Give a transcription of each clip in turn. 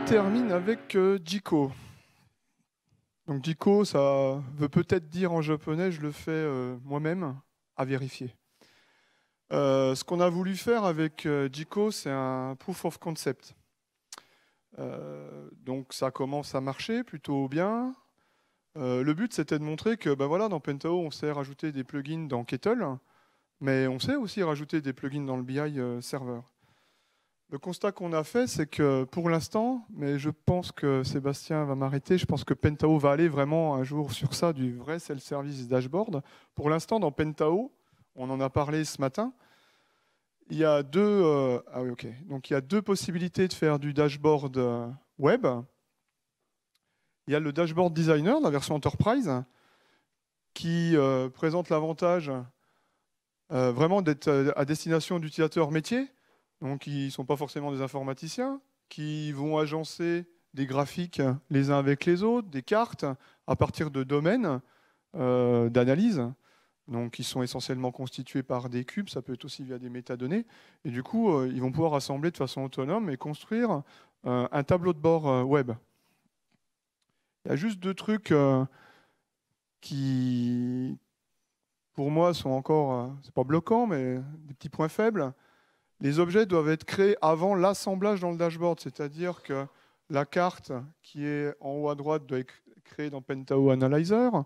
termine avec Jiko. Donc Jiko, ça veut peut-être dire en japonais, je le fais moi-même, à vérifier. Ce qu'on a voulu faire avec Jiko, c'est un proof of concept. Donc ça commence à marcher plutôt bien. Le but, c'était de montrer que voilà, dans Pentao, on sait rajouter des plugins dans Kettle, mais on sait aussi rajouter des plugins dans le BI serveur. Le constat qu'on a fait, c'est que pour l'instant, mais je pense que Sébastien va m'arrêter, je pense que Pentao va aller vraiment un jour sur ça, du vrai self-service dashboard. Pour l'instant, dans Pentao, on en a parlé ce matin, il y a Donc, il y a deux possibilités de faire du dashboard web. Il y a le dashboard designer, la version enterprise, qui présente l'avantage vraiment d'être à destination d'utilisateurs métiers. Donc, ils ne sont pas forcément des informaticiens, qui vont agencer des graphiques les uns avec les autres, des cartes, à partir de domaines d'analyse. Donc, ils sont essentiellement constitués par des cubes, ça peut être aussi via des métadonnées. Et du coup, ils vont pouvoir assembler de façon autonome et construire un tableau de bord web. Il y a juste deux trucs qui, pour moi, sont encore, c'est pas bloquant, mais des petits points faibles. Les objets doivent être créés avant l'assemblage dans le dashboard, c'est-à-dire que la carte qui est en haut à droite doit être créée dans Pentao Analyzer.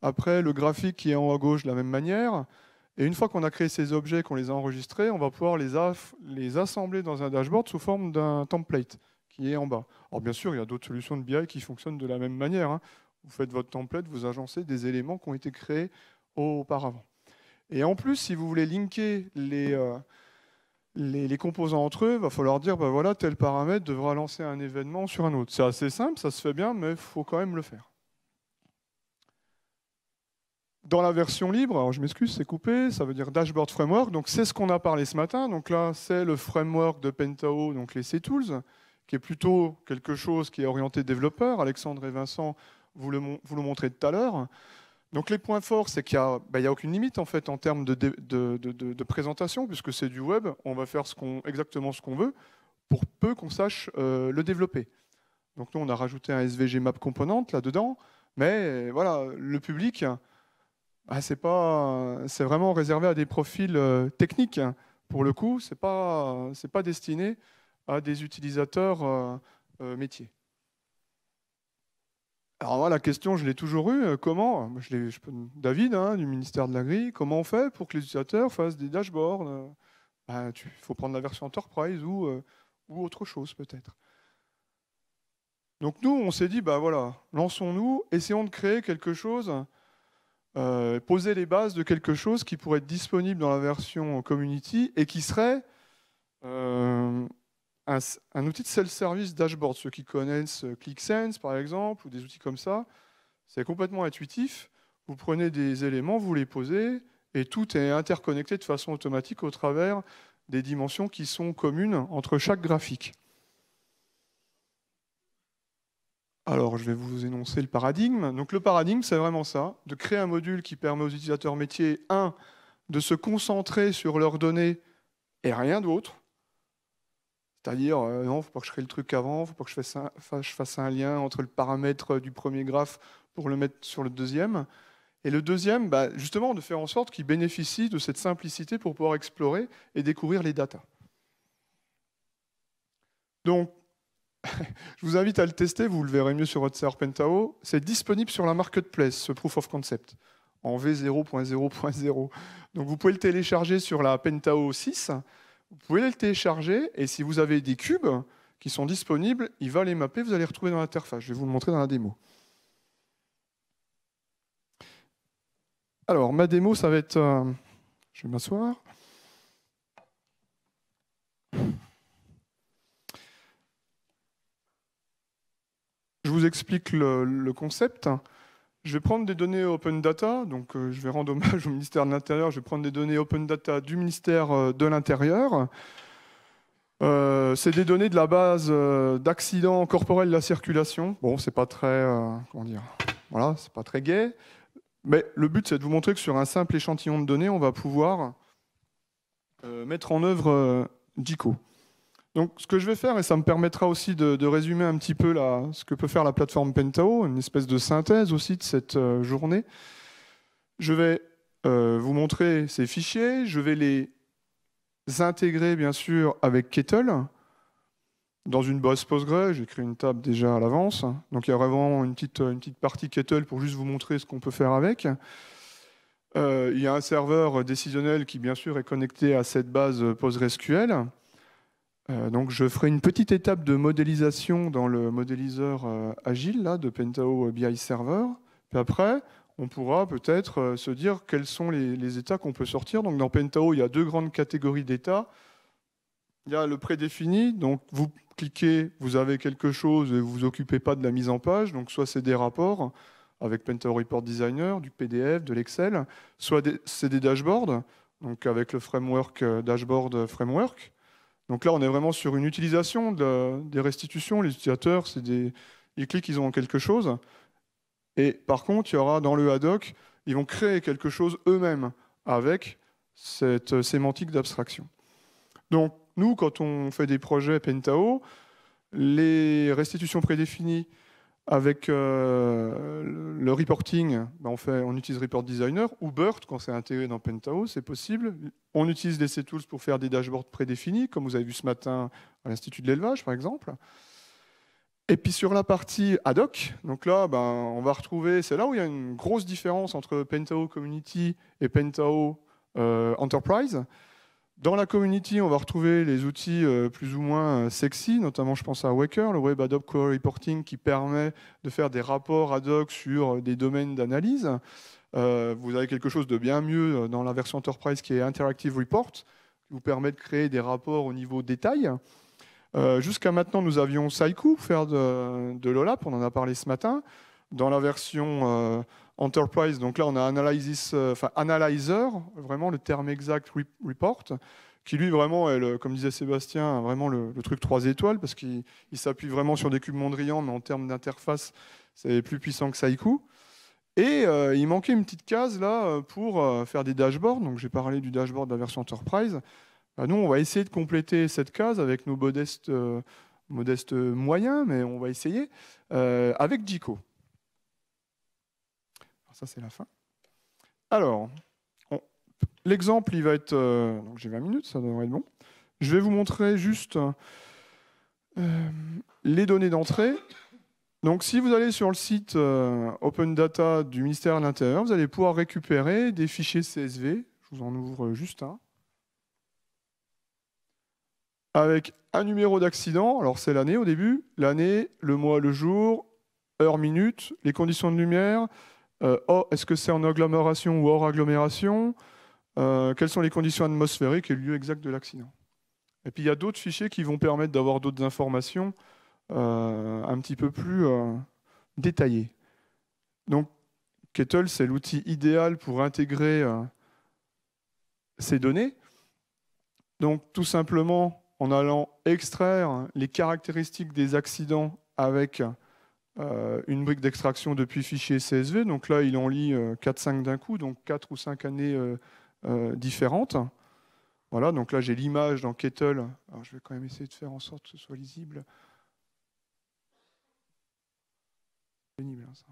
Après, le graphique qui est en haut à gauche de la même manière. Et une fois qu'on a créé ces objets, qu'on les a enregistrés, on va pouvoir les assembler dans un dashboard sous forme d'un template qui est en bas. Alors bien sûr, il y a d'autres solutions de BI qui fonctionnent de la même manière, hein. Vous faites votre template, vous agencez des éléments qui ont été créés auparavant. Et en plus, si vous voulez linker les composants entre eux, il va falloir dire, voilà, tel paramètre devra lancer un événement sur un autre. C'est assez simple, ça se fait bien, mais il faut quand même le faire. Dans la version libre, alors je m'excuse, c'est coupé, ça veut dire Dashboard Framework, donc c'est ce qu'on a parlé ce matin. Donc là, c'est le framework de Pentao, donc les C-Tools, qui est plutôt quelque chose qui est orienté développeur. Alexandre et Vincent vous le montrez tout à l'heure. Donc les points forts, c'est qu'il n'y a aucune limite en fait en termes de présentation, puisque c'est du web, on va faire exactement ce qu'on veut, pour peu qu'on sache le développer. Donc nous, on a rajouté un SVG Map Component là-dedans, mais voilà, le public, c'est vraiment réservé à des profils techniques. Pour le coup, c'est pas destiné à des utilisateurs métiers. Alors moi, la question, je l'ai toujours eue. Comment David, du ministère de l'Agri, comment on fait pour que les utilisateurs fassent des dashboards? Il faut prendre la version Enterprise ou autre chose peut-être. Donc nous, on s'est dit, voilà, lançons-nous, essayons de créer quelque chose, poser les bases de quelque chose qui pourrait être disponible dans la version Community et qui serait un outil de self-service dashboard. Ceux qui connaissent ClickSense, par exemple, ou des outils comme ça, c'est complètement intuitif. Vous prenez des éléments, vous les posez, et tout est interconnecté de façon automatique au travers des dimensions qui sont communes entre chaque graphique. Alors, je vais vous énoncer le paradigme. Donc, le paradigme, c'est vraiment ça, de créer un module qui permet aux utilisateurs métiers, de se concentrer sur leurs données et rien d'autre. C'est-à-dire, non, il ne faut pas que je crée le truc avant, il ne faut pas que je fasse un lien entre le paramètre du premier graphe pour le mettre sur le deuxième. Et le deuxième, justement, de faire en sorte qu'il bénéficie de cette simplicité pour pouvoir explorer et découvrir les datas. Donc, je vous invite à le tester, vous le verrez mieux sur votre serveur Pentao. C'est disponible sur la marketplace, ce proof of concept, en V0.0.0. Donc, vous pouvez le télécharger sur la Pentao 6. Vous pouvez le télécharger et si vous avez des cubes qui sont disponibles, il va les mapper, vous allez les retrouver dans l'interface. Je vais vous le montrer dans la démo. Alors, ma démo, ça va être... je vais m'asseoir. Je vous explique le concept. Je vais prendre des données Open Data, donc je vais rendre hommage au ministère de l'Intérieur, je vais prendre des données Open Data du ministère de l'Intérieur. C'est des données de la base d'accidents corporels de la circulation. Bon, c'est pas très, voilà, c'est pas très gai, mais le but c'est de vous montrer que sur un simple échantillon de données, on va pouvoir mettre en œuvre Jiko. Donc, ce que je vais faire, et ça me permettra aussi de résumer un petit peu ce que peut faire la plateforme Pentao, une espèce de synthèse aussi de cette journée. Je vais vous montrer ces fichiers, je vais les intégrer bien sûr avec Kettle dans une base Postgre. J'ai créé une table déjà à l'avance. Donc, il y aura vraiment une petite partie Kettle pour juste vous montrer ce qu'on peut faire avec. Il y a un serveur décisionnel qui, bien sûr, est connecté à cette base PostgreSQL. Donc, je ferai une petite étape de modélisation dans le modéliseur agile là, de Pentao BI Server. Puis après, on pourra peut-être se dire quels sont les états qu'on peut sortir. Donc, dans Pentao, il y a deux grandes catégories d'états. Il y a le prédéfini. Donc, vous cliquez, vous avez quelque chose et vous vous occupez pas de la mise en page. Donc, soit c'est des rapports avec Pentao Report Designer, du PDF, de l'Excel, soit c'est des dashboards, donc avec le framework Dashboard Framework. Donc là, on est vraiment sur une utilisation des restitutions. Les utilisateurs, ils cliquent, ils ont quelque chose. Et par contre, il y aura dans le ad hoc, ils vont créer quelque chose eux-mêmes avec cette sémantique d'abstraction. Donc nous, quand on fait des projets Pentao, les restitutions prédéfinies avec le reporting, on utilise Report Designer ou BERT quand c'est intégré dans Pentao, c'est possible. On utilise des C-Tools pour faire des dashboards prédéfinis, comme vous avez vu ce matin à l'Institut de l'élevage, par exemple. Et puis sur la partie ad hoc, donc là, on va retrouver, c'est là où il y a une grosse différence entre Pentao Community et Pentao Enterprise. Dans la community, on va retrouver les outils plus ou moins sexy, notamment je pense à Waker, le Web Ad Hoc Query Reporting, qui permet de faire des rapports ad hoc sur des domaines d'analyse. Vous avez quelque chose de bien mieux dans la version Enterprise qui est Interactive Report, qui vous permet de créer des rapports au niveau détail. Jusqu'à maintenant, nous avions Saiku, faire de l'OLAP, on en a parlé ce matin. Dans la version Enterprise, donc là on a Analyzer, vraiment le terme exact report, qui lui vraiment est, comme disait Sébastien, vraiment le truc 3 étoiles, parce qu'il s'appuie vraiment sur des cubes Mondrian, mais en termes d'interface, c'est plus puissant que Saiku. Et il manquait une petite case là pour faire des dashboards, donc j'ai parlé du dashboard de la version Enterprise. Nous, on va essayer de compléter cette case avec nos modestes moyens, mais on va essayer, avec Jico. Ça, c'est la fin. Alors, l'exemple, il va être... donc j'ai 20 minutes, ça devrait être bon. Je vais vous montrer juste les données d'entrée. Donc, si vous allez sur le site Open Data du ministère de l'Intérieur, vous allez pouvoir récupérer des fichiers CSV. Je vous en ouvre juste un. Avec un numéro d'accident. Alors, c'est l'année au début. L'année, le mois, le jour, heure, minute, les conditions de lumière... est-ce que c'est en agglomération ou hors agglomération? Quelles sont les conditions atmosphériques et le lieu exact de l'accident? Et puis il y a d'autres fichiers qui vont permettre d'avoir d'autres informations un petit peu plus détaillées. Donc Kettle, c'est l'outil idéal pour intégrer ces données. Donc tout simplement en allant extraire les caractéristiques des accidents avec une brique d'extraction depuis fichier CSV. Donc là, il en lit 4-5 d'un coup, donc 4 ou 5 années différentes. Voilà, donc là, j'ai l'image dans Kettle. Alors, je vais quand même essayer de faire en sorte que ce soit lisible. Pénible, hein, ça.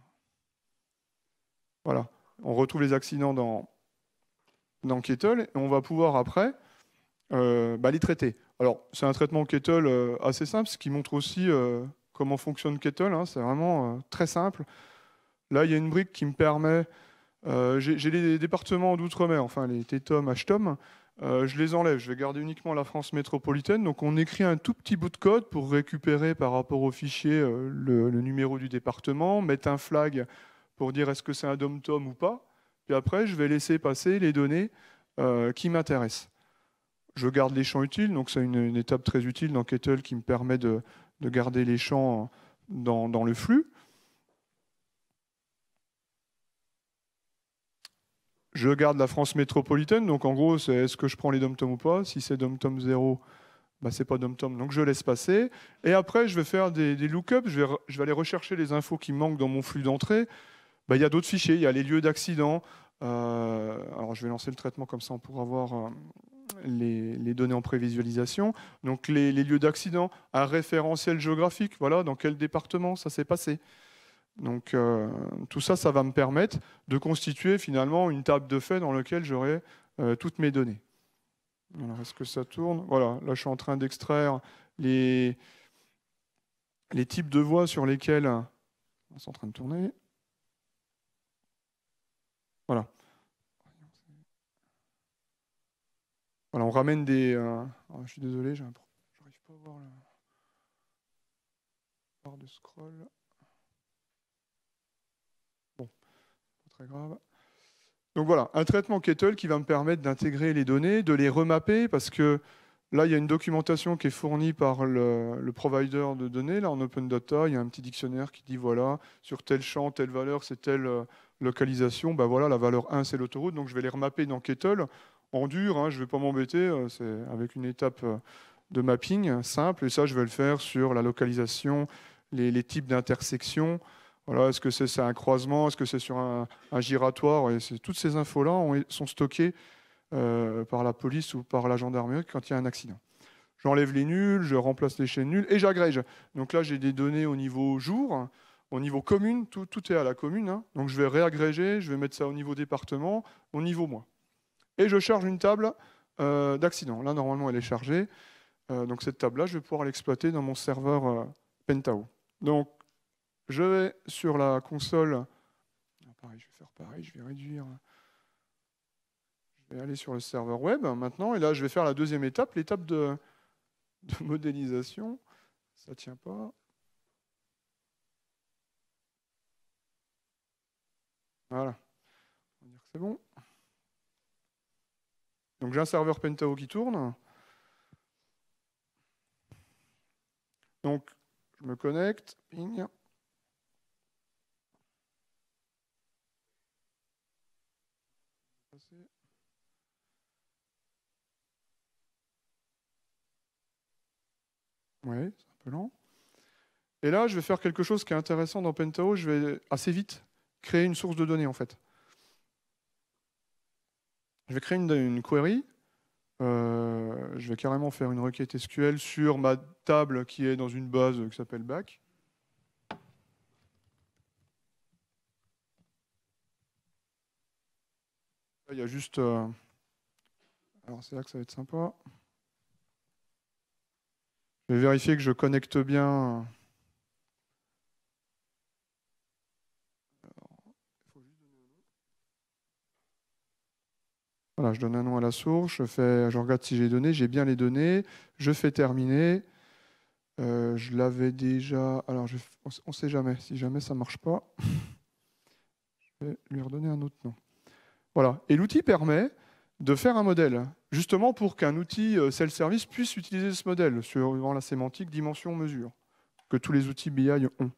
Voilà, on retrouve les accidents dans Kettle et on va pouvoir après les traiter. Alors, c'est un traitement Kettle assez simple, ce qui montre aussi comment fonctionne Kettle, hein, c'est vraiment très simple. Là, il y a une brique qui me permet... j'ai les départements d'outre-mer, enfin les TETOM, HTOM, je les enlève, je vais garder uniquement la France métropolitaine. Donc on écrit un tout petit bout de code pour récupérer par rapport au fichier le numéro du département, mettre un flag pour dire est-ce que c'est un DOM-TOM ou pas. Puis après, je vais laisser passer les données qui m'intéressent. Je garde les champs utiles, donc c'est une étape très utile dans Kettle qui me permet de garder les champs dans le flux. Je garde la France métropolitaine, donc en gros, c'est est-ce que je prends les DOM-TOM ou pas? Si c'est DOM-TOM 0, c'est pas DOM-TOM, donc je laisse passer. Et après, je vais faire des lookups, je vais aller rechercher les infos qui manquent dans mon flux d'entrée. Il y a d'autres fichiers, il y a les lieux d'accident. Alors je vais lancer le traitement comme ça, on pourra voir les données en prévisualisation. Donc les lieux d'accident, un référentiel géographique, voilà, dans quel département ça s'est passé. Donc tout ça, ça va me permettre de constituer finalement une table de faits dans laquelle j'aurai toutes mes données. Alors est-ce que ça tourne? Voilà, là je suis en train d'extraire les types de voies sur lesquels c'est en train de tourner. Voilà. Voilà, on ramène des. Je suis désolé, j'arrive pas à voir la barre de scroll. Bon, pas très grave. Donc voilà, un traitement Kettle qui va me permettre d'intégrer les données, de les remapper, parce que là, il y a une documentation qui est fournie par le provider de données. Là, en open data, il y a un petit dictionnaire qui dit voilà, sur tel champ, telle valeur, c'est telle localisation. Ben voilà, la valeur 1, c'est l'autoroute. Donc je vais les remapper dans Kettle en dur. Hein, je ne vais pas m'embêter. C'est avec une étape de mapping simple. Et ça, je vais le faire sur la localisation, les types d'intersections. Voilà, est-ce que c'est un croisement? Est-ce que c'est sur un giratoire? Et toutes ces infos-là sont stockées par la police ou par la gendarmerie quand il y a un accident. J'enlève les nuls, je remplace les chaînes nulles et j'agrège. Donc là, j'ai des données au niveau jour, au niveau commune, tout est à la commune. Hein. Donc je vais réagréger, je vais mettre ça au niveau département, au niveau mois. Et je charge une table d'accident. Là, normalement, elle est chargée. Donc cette table-là, je vais pouvoir l'exploiter dans mon serveur Pentao. Donc je vais sur la console. Pareil, je vais faire pareil, je vais réduire. Je vais aller sur le serveur web maintenant, et là je vais faire la deuxième étape, l'étape de modélisation. Ça ne tient pas. Voilà. On va dire que c'est bon. Donc j'ai un serveur Pentao qui tourne. Donc je me connecte. Ping. Oui, c'est un peu lent. Et là, je vais faire quelque chose qui est intéressant dans Pentao. Je vais assez vite créer une source de données, en fait. Je vais créer une query. Je vais carrément faire une requête SQL sur ma table qui est dans une base qui s'appelle back. Là, il y a juste... alors, c'est là que ça va être sympa. Je vais vérifier que je connecte bien. Voilà, je donne un nom à la source, je regarde si j'ai donné, j'ai bien les données, je fais terminer. Je l'avais déjà. Alors, on ne sait jamais. Si jamais ça ne marche pas, je vais lui redonner un autre nom. Voilà. Et l'outil permet de faire un modèle, justement pour qu'un outil self-service puisse utiliser ce modèle suivant la sémantique dimension-mesure que tous les outils BI ont.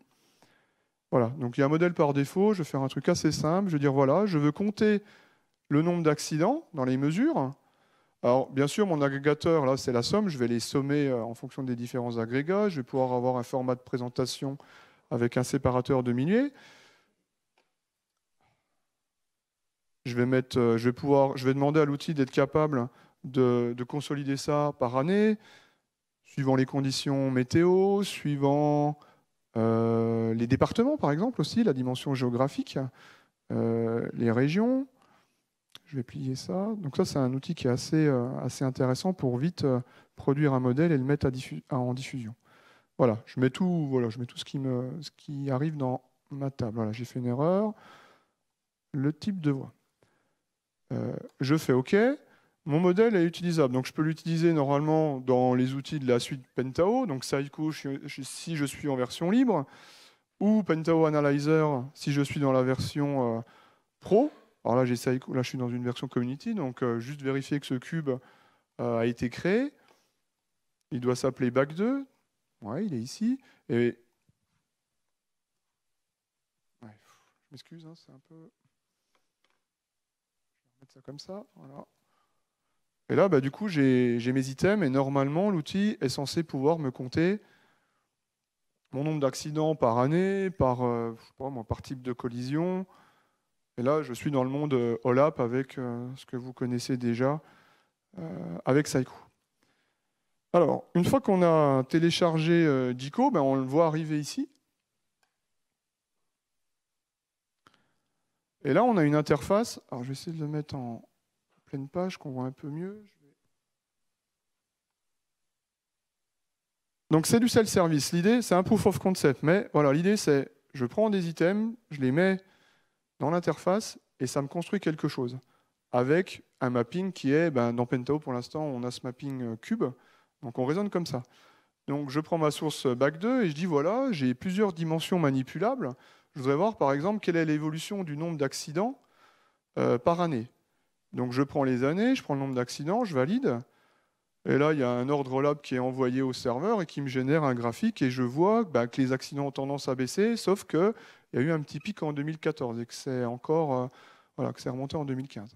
Voilà. Donc, il y a un modèle par défaut. Je vais faire un truc assez simple. Je vais dire voilà, je veux compter le nombre d'accidents dans les mesures. Alors, bien sûr, mon agrégateur, là, c'est la somme. Je vais les sommer en fonction des différents agrégats. Je vais pouvoir avoir un format de présentation avec un séparateur de milliers. Je vais demander à l'outil d'être capable de consolider ça par année, suivant les conditions météo, suivant les départements, par exemple, aussi, la dimension géographique, les régions. Je vais plier ça. Donc ça, c'est un outil qui est assez intéressant pour vite produire un modèle et le mettre en diffusion. Voilà, je mets tout ce qui arrive dans ma table. Voilà, j'ai fait une erreur. Le type de voie. Je fais OK. Mon modèle est utilisable. Donc je peux l'utiliser normalement dans les outils de la suite Pentao. Donc Saiku si je suis en version libre. Ou Pentao Analyzer si je suis dans la version Pro. Alors là, là, je suis dans une version Community, donc juste vérifier que ce cube a été créé. Il doit s'appeler back2. Ouais, il est ici. Et ouais, je m'excuse, hein, c'est un peu... Je vais remettre ça comme ça, voilà. Et là, bah, du coup, j'ai mes items et normalement, l'outil est censé pouvoir me compter mon nombre d'accidents par année, je sais pas, moi, par type de collision. Et là, je suis dans le monde OLAP avec ce que vous connaissez déjà, avec Saiku. Alors, une fois qu'on a téléchargé Dico, ben, on le voit arriver ici. Et là, on a une interface. Alors, je vais essayer de le mettre en pleine page, qu'on voit un peu mieux. Donc, c'est du self-service. L'idée, c'est un proof of concept. Mais voilà, l'idée, c'est je prends des items, je les mets dans l'interface et ça me construit quelque chose avec un mapping qui est, ben, dans Pentao, pour l'instant, on a ce mapping cube. Donc, on raisonne comme ça. Donc, je prends ma source back2 et je dis, voilà, j'ai plusieurs dimensions manipulables. Je voudrais voir, par exemple, quelle est l'évolution du nombre d'accidents par année. Donc, je prends les années, je prends le nombre d'accidents, je valide. Et là, il y a un ordre lab qui est envoyé au serveur et qui me génère un graphique. Et je vois bah, que les accidents ont tendance à baisser, sauf qu'il y a eu un petit pic en 2014 et que c'est encore voilà, que c'est remonté en 2015.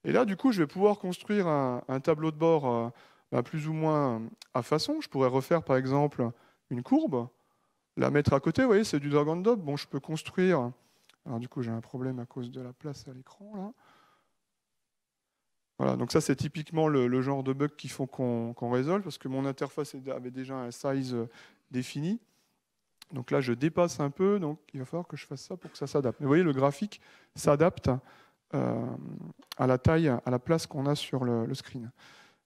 Et là, du coup, je vais pouvoir construire un tableau de bord bah, plus ou moins à façon. Je pourrais refaire, par exemple, une courbe, la mettre à côté. Vous voyez, c'est du drag and drop. Bon, je peux construire. Alors, du coup, j'ai un problème à cause de la place à l'écran, là. Voilà, donc ça c'est typiquement le genre de bug qu'il faut qu'on résolve parce que mon interface avait déjà un size défini. Donc là je dépasse un peu, donc il va falloir que je fasse ça pour que ça s'adapte. Mais vous voyez, le graphique s'adapte à la taille, à la place qu'on a sur le screen.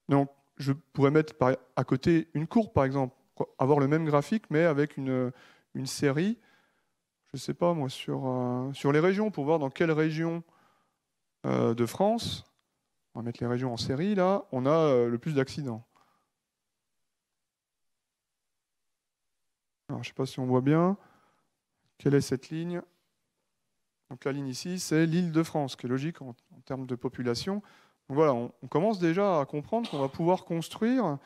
Donc je pourrais mettre à côté une courbe par exemple, avoir le même graphique mais avec une série, je ne sais pas moi, sur les régions pour voir dans quelle région de France. On va mettre les régions en série, là, on a le plus d'accidents. Alors, je ne sais pas si on voit bien. Quelle est cette ligne? Donc la ligne ici, c'est l'Île-de-France, qui est logique en termes de population. Donc voilà, on commence déjà à comprendre qu'on va pouvoir construire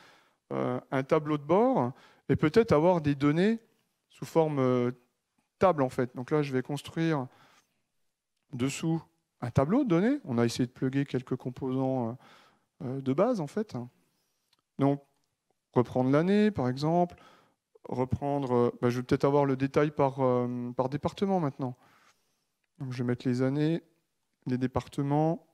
un tableau de bord et peut-être avoir des données sous forme table, en fait. Donc là, je vais construire dessous un tableau de données. On a essayé de plugger quelques composants de base, en fait. Donc, reprendre l'année, par exemple. Reprendre, bah, je vais peut-être avoir le détail par département maintenant. Donc, je vais mettre les années, les départements.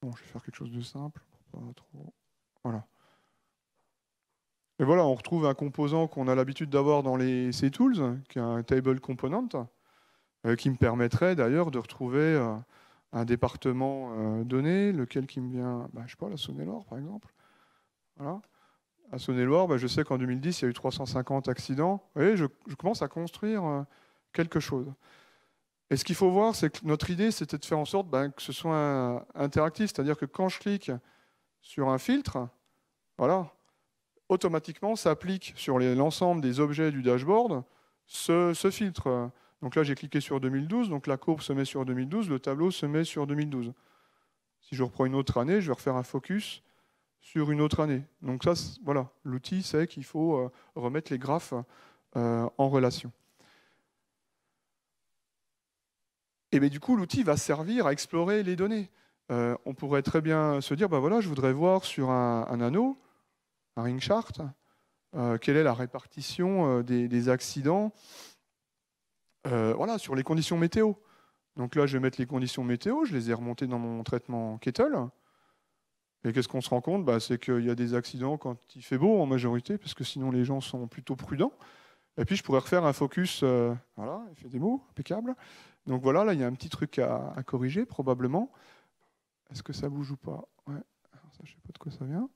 Bon, je vais faire quelque chose de simple. Pas trop. Voilà. Et voilà, on retrouve un composant qu'on a l'habitude d'avoir dans les CTools, qui est un table component, qui me permettrait d'ailleurs de retrouver un département donné, lequel qui me vient, bah, je sais pas, la Saône-et-Loire par exemple. Voilà. À Saône-et-Loire, bah, je sais qu'en 2010, il y a eu 350 accidents. Vous voyez, je commence à construire quelque chose. Et ce qu'il faut voir, c'est que notre idée, c'était de faire en sorte bah, que ce soit interactif. C'est-à-dire que quand je clique sur un filtre, voilà, automatiquement, ça applique sur l'ensemble des objets du dashboard ce filtre. Donc là, j'ai cliqué sur 2012, donc la courbe se met sur 2012, le tableau se met sur 2012. Si je reprends une autre année, je vais refaire un focus sur une autre année. Donc ça, voilà, l'outil sait qu'il faut remettre les graphes en relation. Et bien, du coup, l'outil va servir à explorer les données. On pourrait très bien se dire, bah voilà, je voudrais voir sur un anneau, un ring chart, quelle est la répartition des accidents voilà, sur les conditions météo. Donc là, je vais mettre les conditions météo, je les ai remontées dans mon traitement Kettle. Et qu'est-ce qu'on se rend compte? Bah, c'est qu'il y a des accidents quand il fait beau en majorité, parce que sinon les gens sont plutôt prudents. Et puis je pourrais refaire un focus, voilà, effet démo, impeccable. Donc voilà, là il y a un petit truc à corriger probablement. Est-ce que ça bouge ou pas? Ouais. Alors ça, je sais pas de quoi ça vient.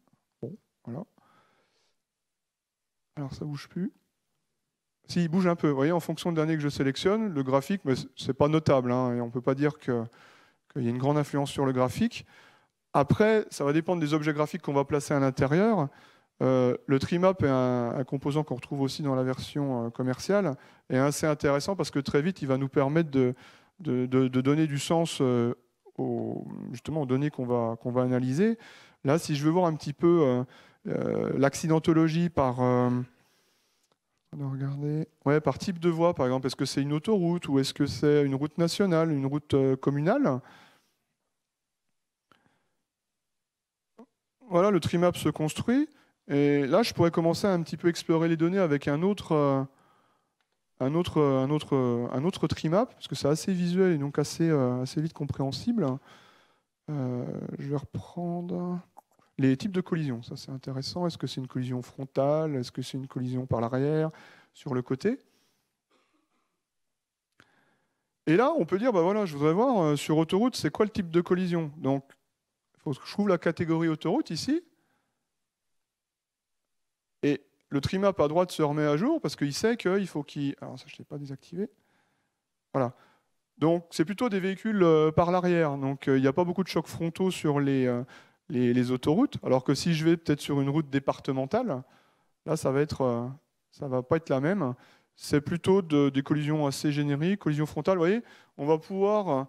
Bon, voilà. Alors ça bouge plus. Si, il bouge un peu. Vous voyez, en fonction de l'année que je sélectionne, le graphique, mais c'est pas notable, hein, et on peut pas dire qu'il y a une grande influence sur le graphique. Après, ça va dépendre des objets graphiques qu'on va placer à l'intérieur. Le trimap est un composant qu'on retrouve aussi dans la version commerciale et assez intéressant parce que très vite, il va nous permettre de donner du sens justement aux données qu'on va analyser. Là, si je veux voir un petit peu l'accidentologie par, regarder, ouais, par type de voie, par exemple, est-ce que c'est une autoroute ou est-ce que c'est une route nationale, une route communale? Voilà, le trimap se construit. Et là, je pourrais commencer à un petit peu explorer les données avec un autre un autre trimap, parce que c'est assez visuel et donc assez vite compréhensible. Je vais reprendre les types de collisions. Ça, c'est intéressant. Est-ce que c'est une collision frontale? Est-ce que c'est une collision par l'arrière, sur le côté? Et là, on peut dire, bah voilà, je voudrais voir sur autoroute, c'est quoi le type de collision? Donc, il faut que je trouve la catégorie autoroute ici. Et le trimap à droite se remet à jour parce qu'il sait qu'il faut qu'il... Alors ça, je ne l'ai pas désactivé. Voilà. Donc, c'est plutôt des véhicules par l'arrière. Donc, il n'y a pas beaucoup de chocs frontaux sur les autoroutes. Alors que si je vais peut-être sur une route départementale, là, ça va pas être la même. C'est plutôt des collisions assez génériques, collisions frontales. Vous voyez, on va pouvoir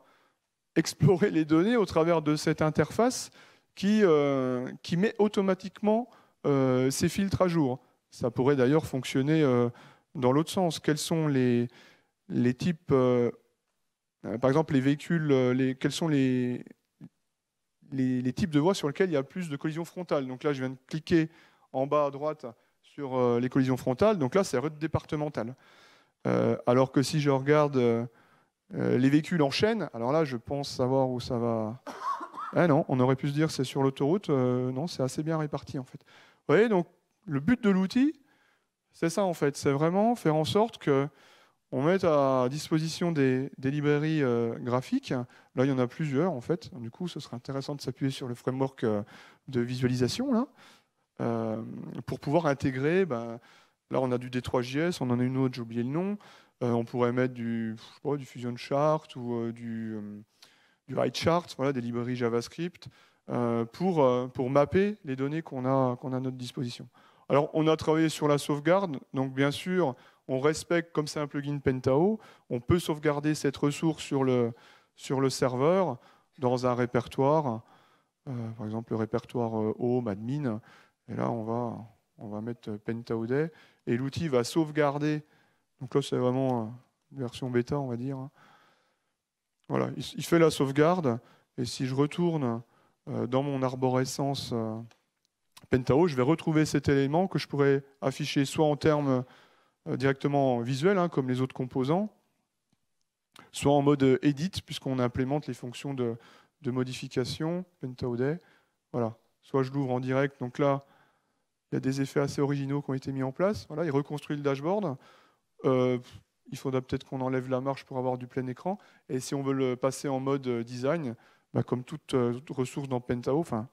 explorer les données au travers de cette interface qui met automatiquement ces filtres à jour. Ça pourrait d'ailleurs fonctionner dans l'autre sens. Quels sont les types, par exemple, les véhicules, quels sont les types de voies sur lesquelles il y a plus de collisions frontales. Donc là, je viens de cliquer en bas à droite sur les collisions frontales. Donc là, c'est route départementale. Alors que si je regarde les véhicules en chaîne, alors là, je pense savoir où ça va. Ah non, on aurait pu se dire c'est sur l'autoroute. Non, c'est assez bien réparti en fait. Vous voyez, donc le but de l'outil, c'est ça en fait. C'est vraiment faire en sorte que on mette à disposition des librairies graphiques. Là, il y en a plusieurs en fait. Du coup, ce serait intéressant de s'appuyer sur le framework de visualisation là, pour pouvoir intégrer. Ben, là, on a du D3JS, on en a une autre, j'ai oublié le nom. On pourrait mettre je sais pas, du Fusion Chart ou du HighChart, voilà, des librairies JavaScript, pour mapper les données qu'on a à notre disposition. Alors, on a travaillé sur la sauvegarde, donc bien sûr, on respecte, comme c'est un plugin Pentao, on peut sauvegarder cette ressource sur le serveur dans un répertoire, par exemple le répertoire home, admin, et là on va mettre Pentao Day, et l'outil va sauvegarder, donc là c'est vraiment une version bêta on va dire, hein. Voilà, il fait la sauvegarde, et si je retourne dans mon arborescence Pentao, je vais retrouver cet élément que je pourrais afficher soit en termes directement visuels, hein, comme les autres composants, soit en mode edit, puisqu'on implémente les fonctions de modification, Pentao Day. Voilà. Soit je l'ouvre en direct, donc là, il y a des effets assez originaux qui ont été mis en place. Voilà, il reconstruit le dashboard. Il faudra peut-être qu'on enlève la marche pour avoir du plein écran. Et si on veut le passer en mode design, bah, comme toute ressource dans Pentao, enfin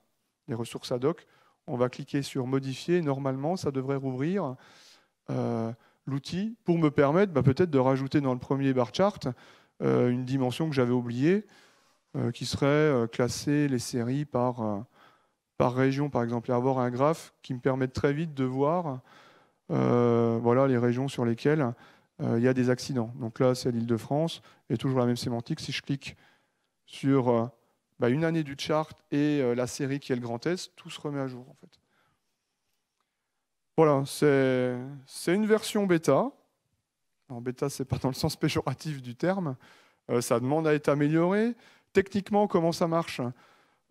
les ressources ad hoc, on va cliquer sur modifier. Normalement, ça devrait rouvrir l'outil pour me permettre peut-être de rajouter dans le premier bar chart une dimension que j'avais oubliée, qui serait classer les séries par région, par exemple, et avoir un graphe qui me permet très vite de voir voilà, les régions sur lesquelles il y a des accidents. Donc là, c'est l'Île-de-France, et toujours la même sémantique. Si je clique sur une année du chart et la série qui est le Grand Est, tout se remet à jour, en fait. Voilà, c'est une version bêta. En bêta, c'est pas dans le sens péjoratif du terme. Ça demande à être amélioré. Techniquement, comment ça marche?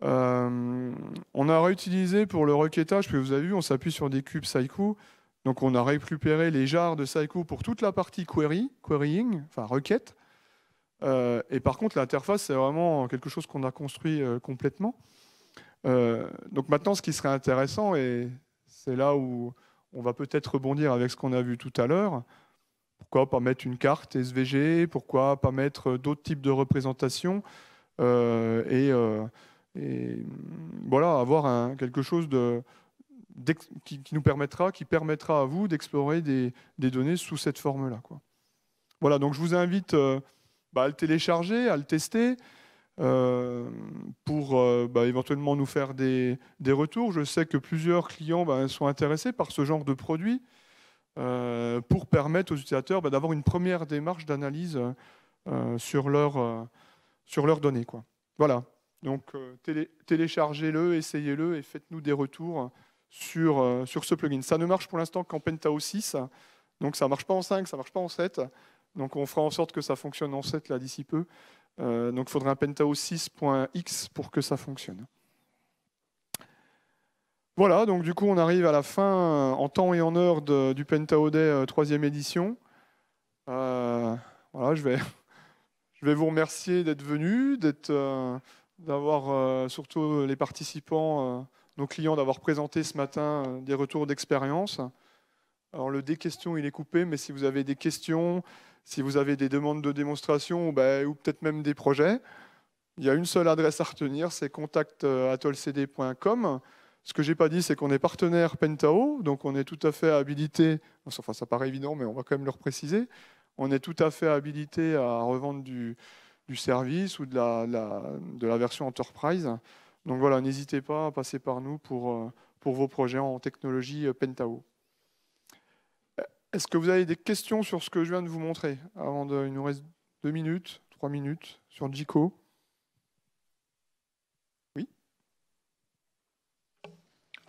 On a réutilisé pour le requêtage, puis vous avez vu, on s'appuie sur des cubes Saiku. Donc on a récupéré les jars de Saiku pour toute la partie querying, enfin requête. Et par contre, l'interface, c'est vraiment quelque chose qu'on a construit complètement. Donc maintenant, ce qui serait intéressant, et c'est là où on va peut-être rebondir avec ce qu'on a vu tout à l'heure, pourquoi pas mettre une carte SVG, pourquoi pas mettre d'autres types de représentations, et voilà, avoir quelque chose qui permettra à vous d'explorer des données sous cette forme-là, quoi. Voilà, donc je vous invite à le télécharger, à le tester, pour éventuellement nous faire des retours. Je sais que plusieurs clients sont intéressés par ce genre de produit, pour permettre aux utilisateurs d'avoir une première démarche d'analyse sur leurs données, quoi. Voilà, donc téléchargez-le, essayez-le et faites-nous des retours sur ce plugin. Ça ne marche pour l'instant qu'en Pentao 6, donc ça ne marche pas en 5, ça ne marche pas en 7. Donc on fera en sorte que ça fonctionne en 7 là d'ici peu. Donc il faudra un Pentao 6.x pour que ça fonctionne. Voilà, donc du coup on arrive à la fin en temps et en heure du Pentao Day 3e édition. Voilà, je vais vous remercier d'être venus, d'avoir surtout les participants, nos clients, d'avoir présenté ce matin des retours d'expérience. Alors le des questions, il est coupé, mais si vous avez des questions, si vous avez des demandes de démonstration, ou peut-être même des projets, il y a une seule adresse à retenir, c'est contact@olcd.com. Ce que j'ai pas dit, c'est qu'on est partenaire Pentao, donc on est tout à fait habilité, enfin ça paraît évident, mais on va quand même le repréciser, on est tout à fait habilité à revendre du service ou de la version Enterprise. Donc voilà, n'hésitez pas à passer par nous pour vos projets en technologie Pentao. Est-ce que vous avez des questions sur ce que je viens de vous montrer il nous reste 2 minutes, 3 minutes sur Jico. Oui.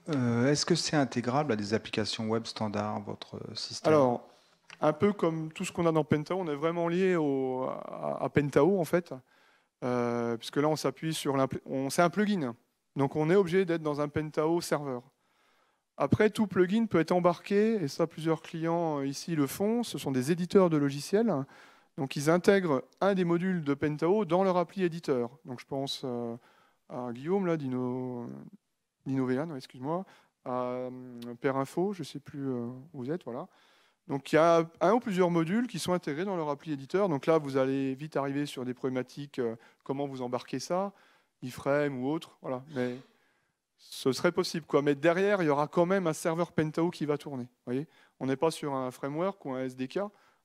Est-ce que c'est intégrable à des applications web standards, votre système? Alors, un peu comme tout ce qu'on a dans Pentao, on est vraiment lié à Pentao en fait, puisque là on s'appuie sur c'est un plugin, donc on est obligé d'être dans un Pentao serveur. Après, tout plugin peut être embarqué, et ça plusieurs clients ici le font, ce sont des éditeurs de logiciels, donc ils intègrent un des modules de Pentao dans leur appli éditeur. Donc je pense à Guillaume là, d'Innovean, excuse-moi, à Perinfo, je ne sais plus où vous êtes, voilà. Donc il y a un ou plusieurs modules qui sont intégrés dans leur appli éditeur. Donc là, vous allez vite arriver sur des problématiques, comment vous embarquez ça, iframe ou autre, voilà. Mais ce serait possible, quoi. Mais derrière, il y aura quand même un serveur Pentao qui va tourner. Vous voyez, on n'est pas sur un framework ou un SDK,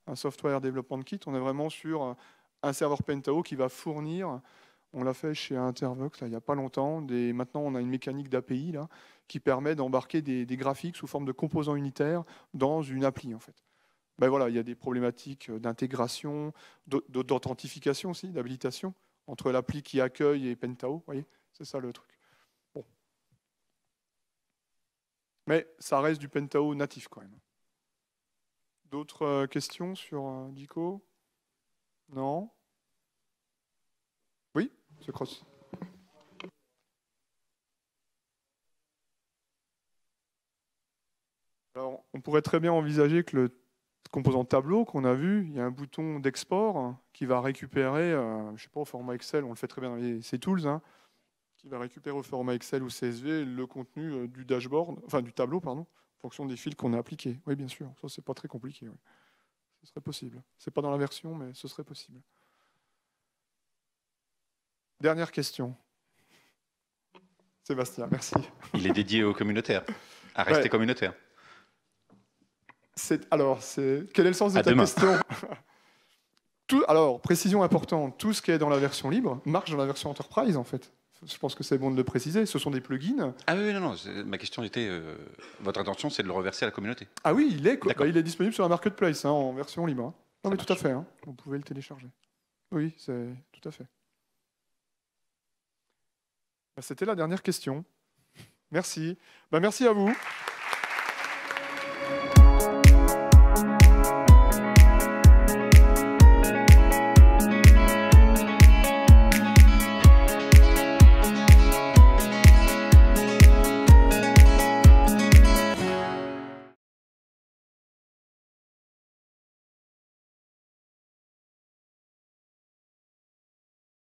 un Software Development Kit. On est vraiment sur un serveur Pentao qui va fournir. On l'a fait chez Intervox là, il n'y a pas longtemps. Maintenant, on a une mécanique d'API là qui permet d'embarquer des graphiques sous forme de composants unitaires dans une appli en fait. Ben voilà, il y a des problématiques d'intégration, d'authentification aussi, d'habilitation entre l'appli qui accueille et Pentao. Vous voyez, c'est ça le truc. Bon. Mais ça reste du Pentao natif quand même. D'autres questions sur Jico? Non? Oui, c'est Cross. Alors, on pourrait très bien envisager que le composant tableau qu'on a vu, il y a un bouton d'export qui va récupérer, je ne sais pas, au format Excel, on le fait très bien dans ces tools, hein, qui va récupérer au format Excel ou CSV le contenu du dashboard, enfin du tableau, pardon, en fonction des fils qu'on a appliqués. Oui, bien sûr, ça c'est pas très compliqué. Oui. Ce serait possible. C'est pas dans la version, mais ce serait possible. Dernière question. Sébastien, merci. Il est dédié aux communautaires, à rester communautaire. Quel est le sens de ta question? Alors, précision importante, tout ce qui est dans la version libre marche dans la version Enterprise, en fait. Je pense que c'est bon de le préciser. Ce sont des plugins. Ah oui, non. Ma question était, votre intention, c'est de le reverser à la communauté. Ah oui, il est disponible sur la marketplace, hein, en version libre. Hein. Non, mais tout à fait. Hein. Vous pouvez le télécharger. Oui, c'est tout à fait. C'était la dernière question. Merci. Merci à vous.